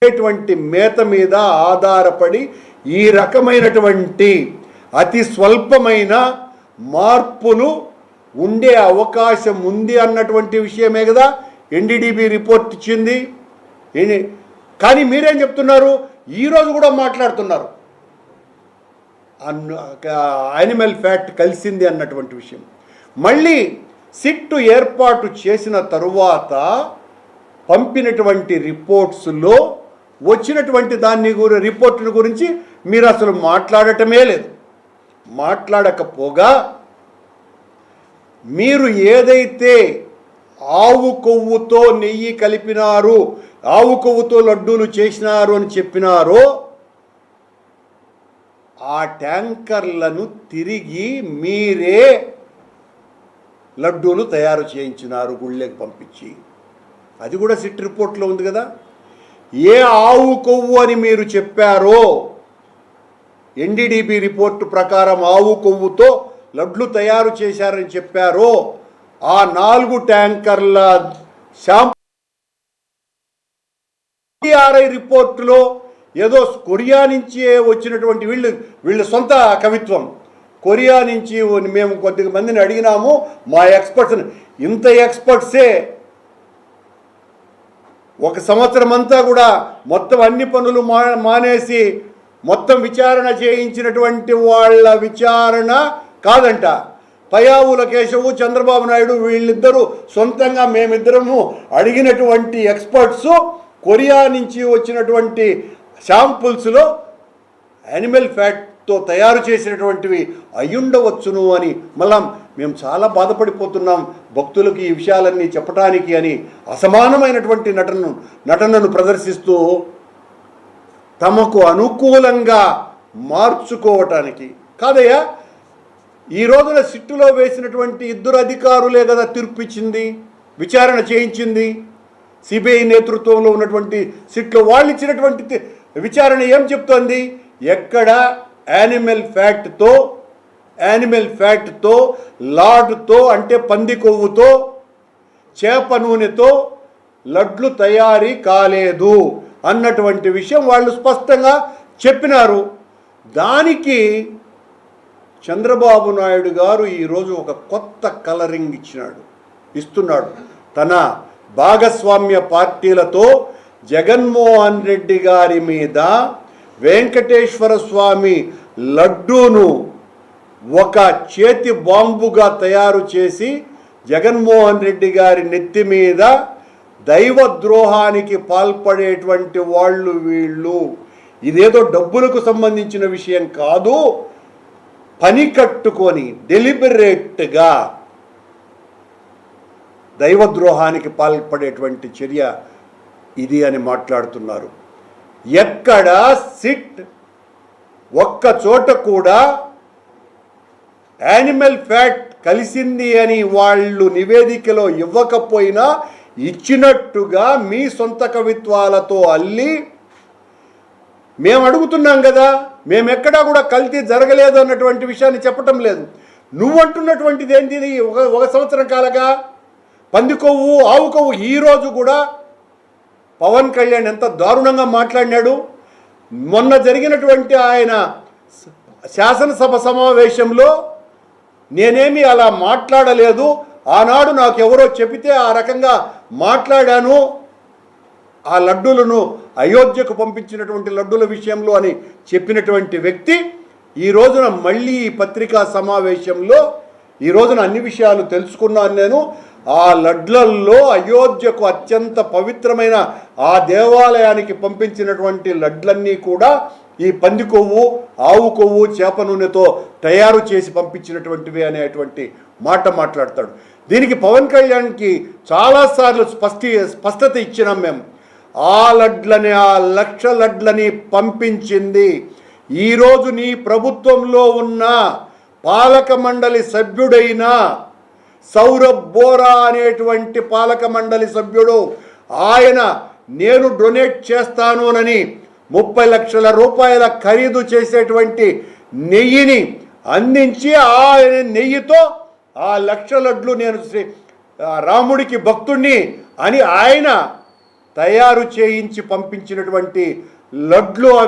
మేత మీద ఆధారపడి ఈ రకమైనటువంటి అతి స్వల్పమైన మార్పులు ఉండే అవకాశం ఉంది అన్నటువంటి విషయమే కదా ఎన్డీడీబీ రిపోర్ట్ ఇచ్చింది. కానీ మీరేం చెప్తున్నారు? ఈరోజు కూడా మాట్లాడుతున్నారు యానిమల్ ఫ్యాట్ కలిసింది అన్నటువంటి విషయం. మళ్ళీ సిట్ ఏర్పాటు చేసిన తరువాత పంపినటువంటి రిపోర్ట్స్లో వచ్చినటువంటి రిపోర్టుల గురించి మీరు అసలు మాట్లాడటమే లేదు. మాట్లాడకపోగా మీరు ఏదైతే ఆవు కొవ్వుతో నెయ్యి కలిపినారు, ఆవు కొవ్వుతో లడ్డూలు చేసినారు అని చెప్పినారో ఆ ట్యాంకర్లను తిరిగి మీరే లడ్డూలు తయారు చేయించినారు గుళ్ళకి పంపించి. అది కూడా సిట్ రిపోర్ట్లో ఉంది కదా. ఏ ఆవు కొవ్వు అని మీరు చెప్పారో ఎన్డీడీబీ రిపోర్టు ప్రకారం ఆవు కొవ్వుతో లడ్లు తయారు చేశారని చెప్పారో ఆ 4 ట్యాంకర్ల రిపోర్టులో ఏదో కొరియా నుంచి వచ్చినటువంటి వీళ్ళ సొంత కవిత్వం. కొరియా నుంచి మేము కొద్దిమందిని అడిగినాము, మా ఎక్స్పర్ట్స్, ఇంత ఎక్స్పర్ట్సే 1 సంవత్సరం అంతా కూడా మొత్తం అన్ని పనులు మానేసి మొత్తం విచారణ చేయించినటువంటి వాళ్ళ విచారణ కాదంట. పయావుల కేశవు, చంద్రబాబు నాయుడు వీళ్ళిద్దరూ సొంతంగా మేమిద్దరము అడిగినటువంటి ఎక్స్పర్ట్స్ కొరియా నుంచి వచ్చినటువంటి శాంపుల్స్లో యానిమల్ ఫ్యాట్తో తయారు చేసినటువంటివి అయ్యుండవచ్చును అని మళ్ళా మేము చాలా బాధపడిపోతున్నాం భక్తులకు ఈ విషయాలన్నీ చెప్పటానికి అని అసమానమైనటువంటి నటనను ప్రదర్శిస్తూ తమకు అనుకూలంగా మార్చుకోవటానికి కాదయ్యా. ఈ రోజున సిట్టులో వేసినటువంటి 2 అధికారులే కదా తీర్పు ఇచ్చింది, విచారణ చేయించింది. సిబిఐ నేతృత్వంలో ఉన్నటువంటి సిట్లో వాళ్ళు ఇచ్చినటువంటి విచారణ ఏం చెప్తోంది? ఎక్కడ యానిమల్ ఫ్యాట్తో లాడ్తో అంటే పంది కొవ్వుతో చేప నూనెతో లడ్లు తయారీ కాలేదు అన్నటువంటి విషయం వాళ్ళు స్పష్టంగా చెప్పినారు. దానికి చంద్రబాబు నాయుడు గారు ఈరోజు ఒక కొత్త కలరింగ్ ఇస్తున్నాడు. తన భాగస్వామ్య పార్టీలతో జగన్మోహన్ రెడ్డి గారి మీద వెంకటేశ్వర స్వామి లడ్డూను ఒక చేతి బాంబుగా తయారు చేసి జగన్మోహన్ రెడ్డి గారి నెత్తి మీద దైవద్రోహానికి పాల్పడేటువంటి వీళ్ళు. ఇదేదో డబ్బులకు సంబంధించిన విషయం కాదు, పని కట్టుకొని డెలిబరేట్గా దైవద్రోహానికి పాల్పడేటువంటి చర్య ఇది అని మాట్లాడుతున్నారు. ఎక్కడ సిట్ ఒక్క చోట కూడా యానిమల్ ఫ్యాట్ కలిసింది అని వాళ్ళు నివేదికలో ఇవ్వకపోయినా ఇచ్చినట్టుగా మీ సొంత కవిత్వాలతో అల్లి మేము అడుగుతున్నాం కదా, మేమెక్కడా కూడా కల్తీ జరగలేదు అన్నటువంటి విషయాన్ని చెప్పటం లేదు. నువ్వంటున్నటువంటిది ఏంటిది? 1 సంవత్సరం కాలగా పంది కొవ్వు, ఆవు కొవ్వు. ఈరోజు కూడా పవన్ కళ్యాణ్ ఎంత దారుణంగా మాట్లాడినాడు. మొన్న జరిగినటువంటి ఆయన శాసనసభ సమావేశంలో నేనేమి అలా మాట్లాడలేదు, ఆనాడు నాకు ఎవరో చెబితే ఆ రకంగా మాట్లాడాను, ఆ లడ్డూలను అయోధ్యకు పంపించినటువంటి లడ్డూల విషయంలో అని చెప్పినటువంటి వ్యక్తి ఈ రోజున మళ్ళీ ఈ పత్రికా సమావేశంలో ఈ రోజున అన్ని విషయాలు తెలుసుకున్నాను నేను. ఆ లడ్లల్లో అయోధ్యకు అత్యంత పవిత్రమైన ఆ దేవాలయానికి పంపించినటువంటి లడ్లన్నీ కూడా ఈ పంది కొవ్వు, ఆవు కొవ్వు, చేప నూనెతో తయారు చేసి పంపించినటువంటివి అనేటువంటి మాట మాట్లాడతాడు. దీనికి పవన్ కళ్యాణ్కి చాలాసార్లు స్పష్టత ఇచ్చినాం మేము. ఆ లడ్లని, ఆ 1,00,000 లడ్లని పంపించింది ఈరోజు నీ ప్రభుత్వంలో ఉన్న పాలక మండలి సభ్యుడైన సౌరభ్ బోరా అనేటువంటి పాలక మండలి సభ్యుడు. ఆయన నేను డొనేట్ చేస్తానునని 30 లక్షల రూపాయల ఖరీదు చేసేటువంటి నెయ్యిని అందించి ఆ నెయ్యితో ఆ 1,00,000 లడ్లు నేను రాముడికి భక్తుణ్ణి అని ఆయన తయారు చేయించి పంపించినటువంటి లడ్లు అవి.